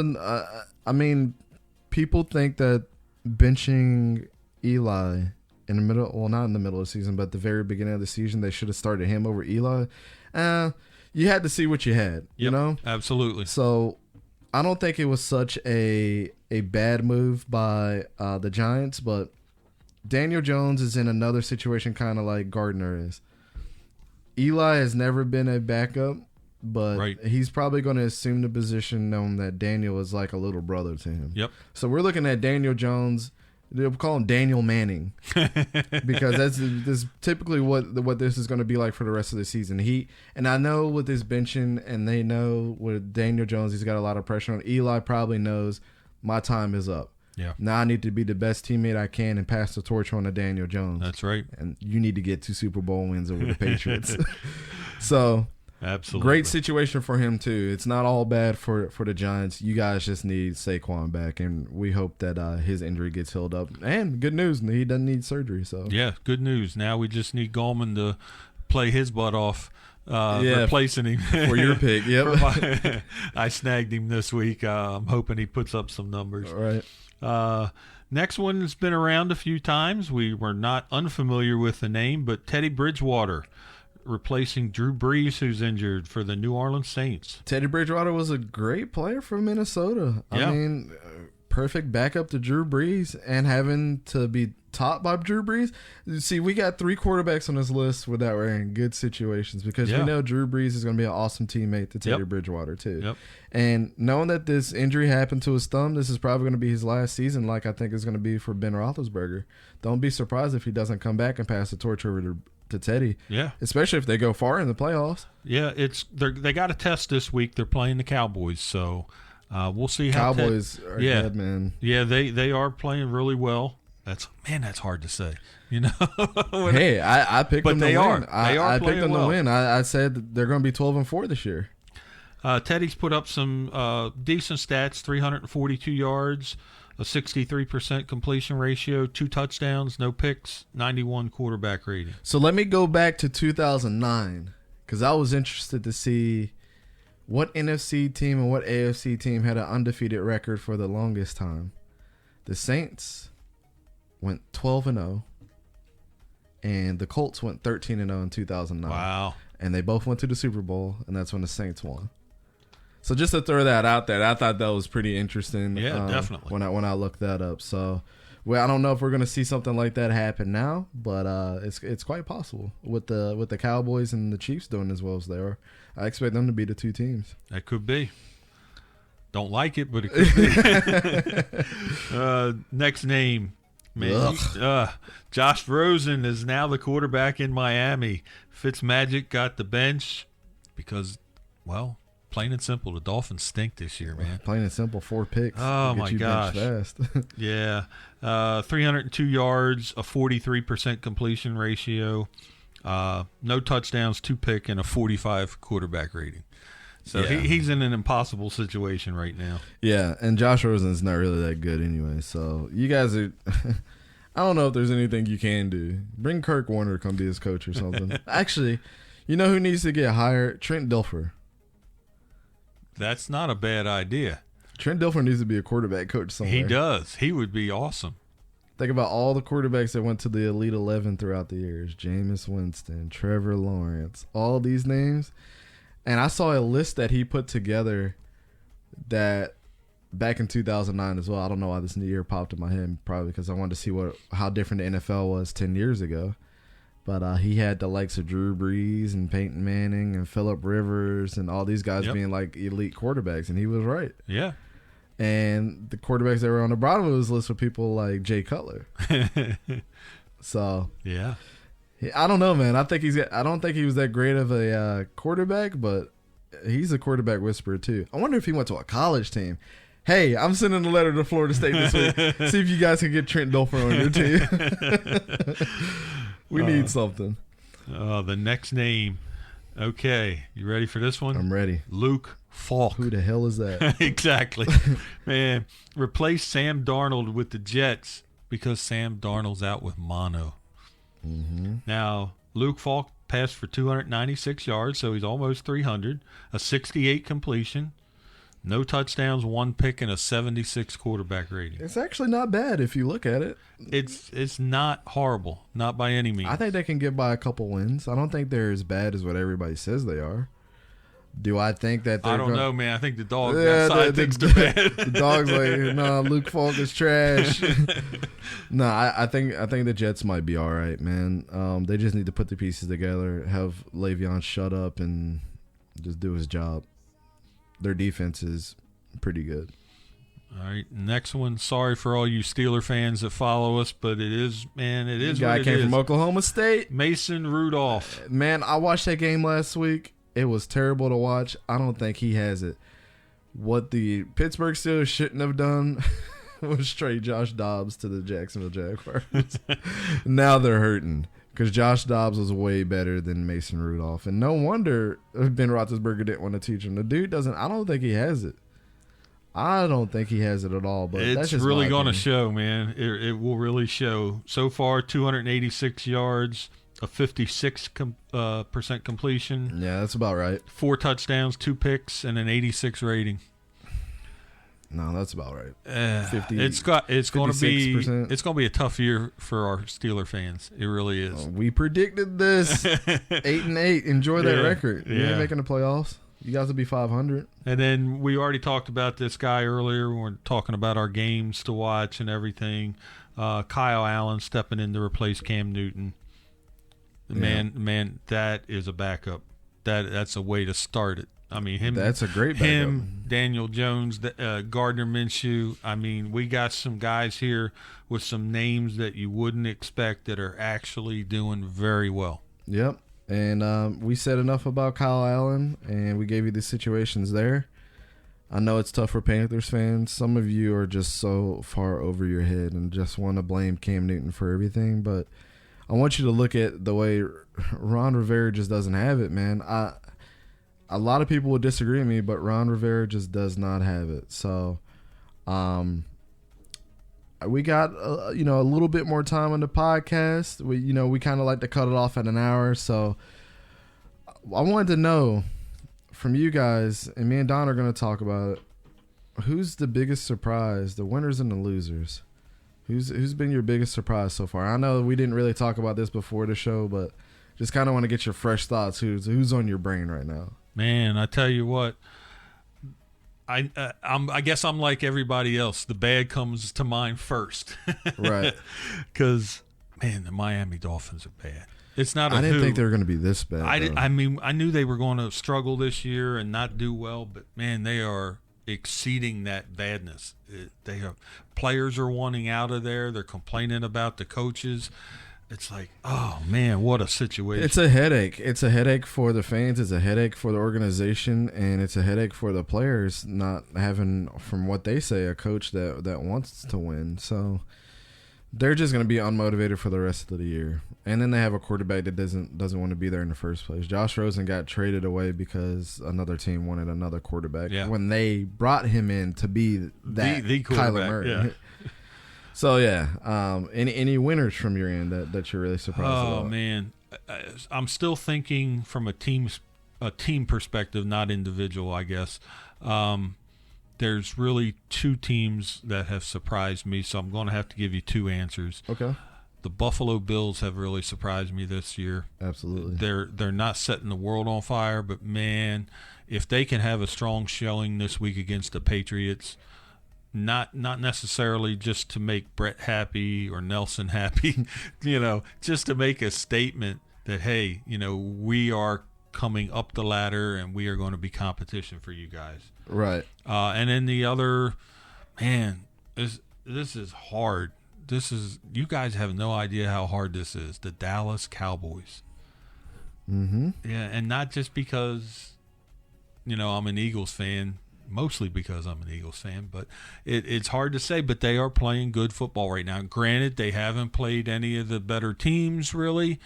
I mean, people think that benching Eli in the middle, well, not in the middle of the season, but at the very beginning of the season, they should have started him over Eli. You had to see what you had, you know? Absolutely. So I don't think it was such a bad move by the Giants, but Daniel Jones is in another situation kind of like Gardner is. Eli has never been a backup, but he's probably going to assume the position knowing that Daniel is like a little brother to him. Yep. So we're looking at Daniel Jones. They'll call him Daniel Manning because that's typically what this is going to be like for the rest of the season. And I know with this benching, and they know with Daniel Jones, he's got a lot of pressure on. Eli probably knows my time is up. Yeah. Now I need to be the best teammate I can and pass the torch on to Daniel Jones. That's right. And you need to get 2 Super Bowl wins over the Patriots. So Absolutely. Great situation for him, too. It's not all bad for the Giants. You guys just need Saquon back, and we hope that his injury gets healed up. And good news, he doesn't need surgery. So yeah, good news. Now we just need Gallman to play his butt off, replacing him. For your pick, yep. I snagged him this week. I'm hoping he puts up some numbers. All right. Next one has been around a few times. We were not unfamiliar with the name, but Teddy Bridgewater replacing Drew Brees, who's injured for the New Orleans Saints. Teddy Bridgewater was a great player for Minnesota. Yeah. I mean, perfect backup to Drew Brees, and having to be taught by Drew Brees. See, we got 3 quarterbacks on this list that were in good situations because we know Drew Brees is going to be an awesome teammate to Teddy Bridgewater too. Yep. And knowing that this injury happened to his thumb, this is probably going to be his last season, like I think it's going to be for Ben Roethlisberger. Don't be surprised if he doesn't come back and pass the torch over to Teddy. Yeah. Especially if they go far in the playoffs. Yeah, they got a test this week. They're playing the Cowboys, so we'll see how Cowboys are good, man. Yeah, they are playing really well. That's hard to say, you know. Hey, I picked them to win. I picked them to win. I said they're going to be 12-4 this year. Teddy's put up some decent stats: 342 yards, a 63% completion ratio, 2 touchdowns, no picks, 91 quarterback rating. So let me go back to 2009 because I was interested to see what NFC team and what AFC team had an undefeated record for the longest time. The Saints went 12-0, and the Colts went 13-0 in 2009. Wow. And they both went to the Super Bowl, and that's when the Saints won. So just to throw that out there, I thought that was pretty interesting. Yeah, definitely. When I looked that up. So, well, I don't know if we're going to see something like that happen now, but it's quite possible with the Cowboys and the Chiefs doing as well as they are. I expect them to be the 2 teams. That could be. Don't like it, but it could be. Next name. Man, Josh Rosen is now the quarterback in Miami. Fitzmagic got the bench because, well, plain and simple, the Dolphins stink this year, man. Plain and simple, 4 picks. Oh, my gosh. Fast. Yeah. 302 yards, a 43% completion ratio, no touchdowns, 2 pick, and a 45 quarterback rating. So he's in an impossible situation right now. Yeah, and Josh Rosen's not really that good anyway. So you guys are – I don't know if there's anything you can do. Bring Kirk Warner to come be his coach or something. Actually, you know who needs to get hired? Trent Dilfer. That's not a bad idea. Trent Dilfer needs to be a quarterback coach somewhere. He does. He would be awesome. Think about all the quarterbacks that went to the Elite 11 throughout the years. Jameis Winston, Trevor Lawrence, all these names – and I saw a list that he put together that back in 2009 as well. I don't know why this year popped in my head, probably because I wanted to see how different the NFL was 10 years ago. But he had the likes of Drew Brees and Peyton Manning and Phillip Rivers and all these guys being like elite quarterbacks, and he was right. Yeah. And the quarterbacks that were on the bottom of his list were people like Jay Cutler. So yeah. I don't know, man. I don't think he was that great of a quarterback, but he's a quarterback whisperer too. I wonder if he went to a college team. Hey, I'm sending a letter to Florida State this week. See if you guys can get Trent Dilfer on your team. We need something. The next name. Okay, you ready for this one? I'm ready. Luke Falk. Who the hell is that? Exactly. Man, replace Sam Darnold with the Jets because Sam Darnold's out with mono. Mm-hmm. Now, Luke Falk passed for 296 yards, so he's almost 300. A 68 completion, no touchdowns, 1 pick, and a 76 quarterback rating. It's actually not bad if you look at it. It's not horrible, not by any means. I think they can get by a couple wins. I don't think they're as bad as what everybody says they are. Do I think that they're I don't know, man. I think the dog thinks the they're bad. The dog's like, no, Luke Falk is trash. No, I think the Jets might be all right, man. They just need to put the pieces together, have Le'Veon shut up, and just do his job. Their defense is pretty good. All right, next one. Sorry for all you Steeler fans that follow us, but it is what it is. Guy came from Oklahoma State. Mason Rudolph. Man, I watched that game last week. It was terrible to watch. I don't think he has it. What the Pittsburgh Steelers shouldn't have done was trade Josh Dobbs to the Jacksonville Jaguars. Now they're hurting Because Josh Dobbs was way better than Mason Rudolph. And no wonder Ben Roethlisberger didn't want to teach him. The dude doesn't – I don't think he has it. I don't think he has it at all. But it's that's just really going to show, man. It will really show. So far, 286 yards, a 56% completion. Yeah, that's about right. 4 touchdowns, 2 picks, and an 86 rating. No, that's about right. 50, it's going to be a tough year for our Steeler fans. It really is. We predicted this 8-8. Enjoy that record. You ain't making the playoffs. You guys will be 500. And then we already talked about this guy earlier. We're talking about our games to watch and everything. Kyle Allen stepping in to replace Cam Newton. Man, that is a backup. That's a way to start it. I mean, that's a great backup. Him, Daniel Jones, Gardner Minshew. I mean, we got some guys here with some names that you wouldn't expect that are actually doing very well. Yep. And we said enough about Kyle Allen, and we gave you the situations there. I know it's tough for Panthers fans. Some of you are just so far over your head and just want to blame Cam Newton for everything. But I want you to look at the way Ron Rivera just doesn't have it, man. A lot of people will disagree with me, but Ron Rivera just does not have it. So, we got a little bit more time on the podcast. We kind of like to cut it off at an hour. So, I wanted to know from you guys, and me and Don are going to talk about it. Who's the biggest surprise? The winners and the losers. Who's been your biggest surprise so far? I know we didn't really talk about this before the show, but just kind of want to get your fresh thoughts. Who's on your brain right now? Man, I tell you what, I guess I'm like everybody else. The bad comes to mind first, right? Because man, the Miami Dolphins are bad. It's not. I didn't think they were going to be this bad. I mean, I knew they were going to struggle this year and not do well, but man, they are exceeding that badness. Players are wanting out of there. They're complaining about the coaches. It's like, oh, man, what a situation. It's a headache. It's a headache for the fans. It's a headache for the organization. And it's a headache for the players not having, from what they say, a coach that wants to win. So they're just going to be unmotivated for the rest of the year. And then they have a quarterback that doesn't want to be there in the first place. Josh Rosen got traded away because another team wanted another quarterback when they brought him in to be that the Kyler Murray. Yeah. So, any winners from your end that you're really surprised about? Oh, man. I'm still thinking from a team perspective, not individual, I guess. There's really 2 teams that have surprised me, so I'm going to have to give you 2 answers. Okay. The Buffalo Bills have really surprised me this year. Absolutely. They're not setting the world on fire, but, man, if they can have a strong showing this week against the Patriots – Not necessarily just to make Brett happy or Nelson happy, just to make a statement that, hey, we are coming up the ladder and we are going to be competition for you guys. Right. And then the other, man, this is hard. You guys have no idea how hard this is. The Dallas Cowboys. Mm-hmm. Yeah, and not just because, I'm an Eagles fan. Mostly because I'm an Eagles fan, but it's hard to say, but they are playing good football right now. Granted, they haven't played any of the better teams, really.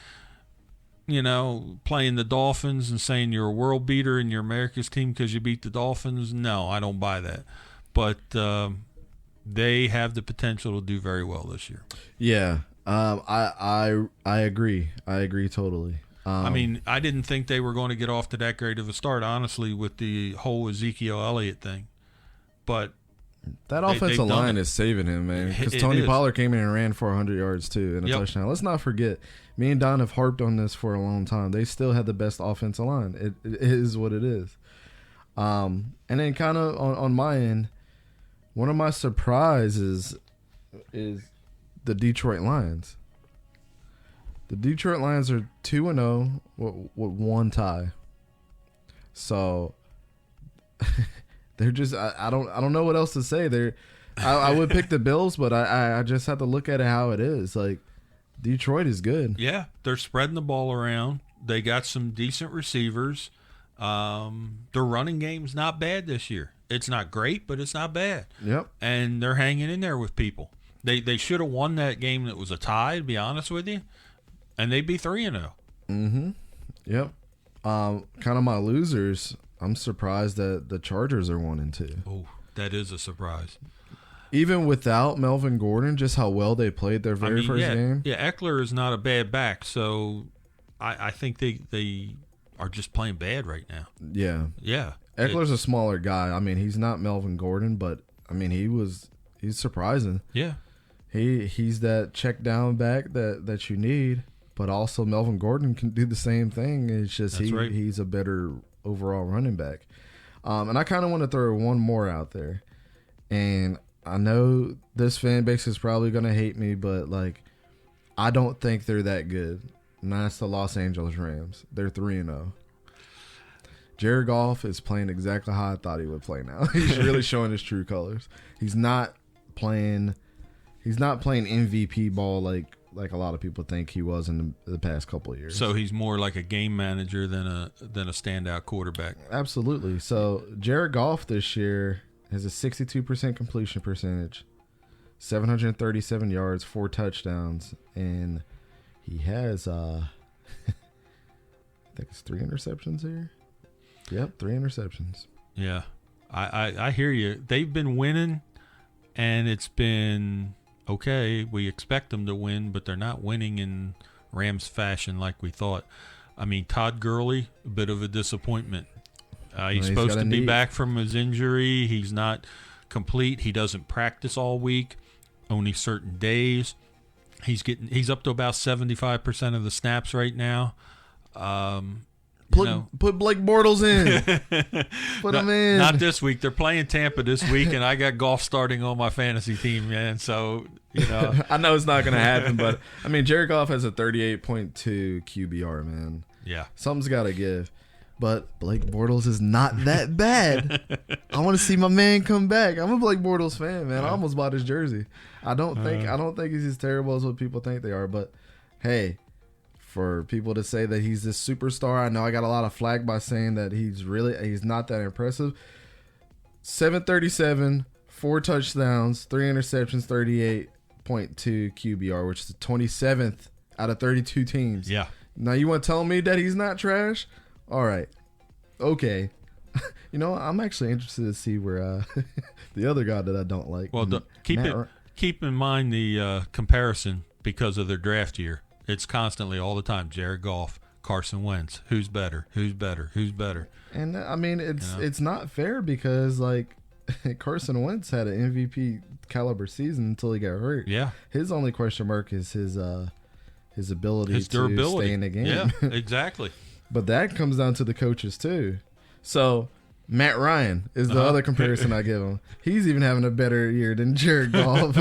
Playing the Dolphins and saying you're a world beater and you're America's team because you beat the Dolphins, no, I don't buy that. But they have the potential to do very well this year. Yeah, I agree. I agree totally. I mean, I didn't think they were going to get off to that great of a start, honestly, with the whole Ezekiel Elliott thing. But that offensive line is saving him, man. Because Tony Pollard came in and ran 400 yards, too, and a touchdown. Let's not forget, me and Don have harped on this for a long time. They still had the best offensive line. It is what it is. And then kind of on my end, one of my surprises is the Detroit Lions. The Detroit Lions are 2-0 with 1 tie. So they're just I don't know what else to say. I would pick the Bills, but I just have to look at it how it is. Like, Detroit is good. Yeah, they're spreading the ball around. They got some decent receivers. Their running game's not bad this year. It's not great, but it's not bad. Yep. And they're hanging in there with people. They should have won that game that was a tie, to be honest with you. And they'd be 3-0. Mm-hmm. Yep. Kind of my losers. I'm surprised that the Chargers are 1-2. Oh, that is a surprise. Even without Melvin Gordon, just how well they played their first game. Yeah, Eckler is not a bad back, so I think they are just playing bad right now. Yeah. Yeah. Eckler's a smaller guy. I mean, he's not Melvin Gordon, but I mean, he's surprising. Yeah. He's that check down back that you need, but also Melvin Gordon can do the same thing. It's just he's a better overall running back. And I kind of want to throw one more out there. And I know this fan base is probably going to hate me, but like, I don't think they're that good. And that's the Los Angeles Rams. They're 3-0. Jared Goff is playing exactly how I thought he would play now. He's really showing his true colors. He's not playing MVP ball like a lot of people think he was in the past couple of years. So he's more like a game manager than a standout quarterback. Absolutely. So Jared Goff this year has a 62% completion percentage, 737 yards, 4 touchdowns, and he has I think it's 3 interceptions here. Yep, 3 interceptions. Yeah. I hear you. They've been winning, and it's been okay. We expect them to win, but they're not winning in Rams fashion like we thought. I mean, Todd Gurley, a bit of a disappointment. He's supposed to be back from his injury. He's not complete. He doesn't practice all week, only certain days. He's up to about 75% of the snaps right now. Put Blake Bortles in. Put him in. Not this week. They're playing Tampa this week, and I got Goff starting on my fantasy team, man. So, I know it's not going to happen, but, I mean, Jared Goff has a 38.2 QBR, man. Yeah. Something's got to give. But Blake Bortles is not that bad. I want to see my man come back. I'm a Blake Bortles fan, man. I almost bought his jersey. I don't think he's as terrible as what people think they are, but, hey, for people to say that he's this superstar, I know I got a lot of flack by saying that he's not that impressive. 737, 4 touchdowns, 3 interceptions, 38.2 QBR, which is the 27th out of 32 teams. Yeah. Now you want to tell me that he's not trash? All right. Okay. I'm actually interested to see where the other guy that I don't like. Well, keep in mind the comparison because of their draft year. It's constantly all the time. Jared Goff, Carson Wentz. Who's better? Who's better? Who's better? And I mean, it's not fair because like Carson Wentz had an MVP caliber season until he got hurt. Yeah. His only question mark is his ability, his durability to stay in the game. Yeah, exactly. But that comes down to the coaches too. So Matt Ryan is the other comparison I give him. He's even having a better year than Jared Goff.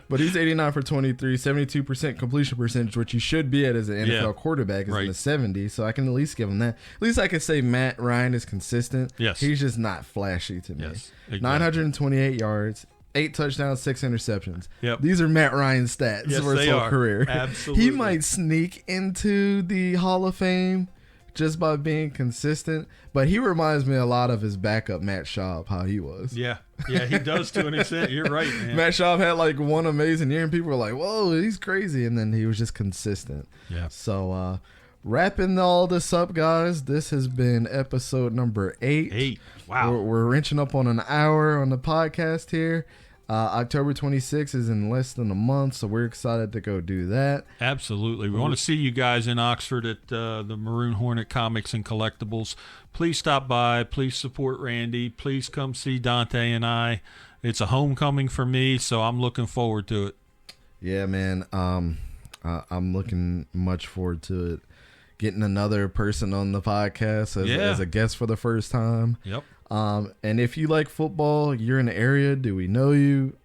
But he's 89 for 23, 72% completion percentage, which you should be at as an NFL quarterback, is in the 70s. So I can at least give him that. At least I can say Matt Ryan is consistent. Yes. He's just not flashy to me. Yes, exactly. 928 yards, 8 touchdowns, 6 interceptions. Yep. These are Matt Ryan's stats for his whole career. Absolutely. He might sneak into the Hall of Fame just by being consistent, but he reminds me a lot of his backup, Matt Schaub, how he was. Yeah, he does to an extent. You're right, man. Matt Schaub had like one amazing year, and people were like, whoa, he's crazy, and then he was just consistent. Yeah. So, wrapping all this up, guys, this has been episode number 8. Wow. We're wrenching up on an hour on the podcast here. October 26th is in less than a month, so we're excited to go do that. Absolutely. We want to see you guys in Oxford at the Maroon Hornet Comics and Collectibles. Please stop by. Please support Randy. Please come see Dante and I. It's a homecoming for me, so I'm looking forward to it. Yeah, man. I'm looking much forward to it. Getting another person on the podcast as a guest for the first time. Yep. And if you like football, you're in the area, do we know you?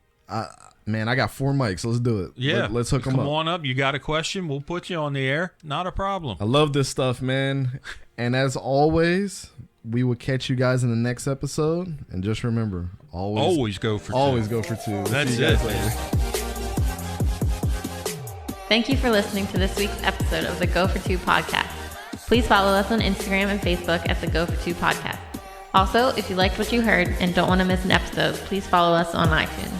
Man, I got 4 mics. Let's do it. Yeah. Let's hook them up. Come on up. You got a question? We'll put you on the air. Not a problem. I love this stuff, man. And as always, we will catch you guys in the next episode. And just remember, always go for 2. Always go for 2. That's it, man. Thank you for listening to this week's episode of the Go for 2 podcast. Please follow us on Instagram and Facebook at the Go for 2 podcast. Also, if you liked what you heard and don't want to miss an episode, please follow us on iTunes.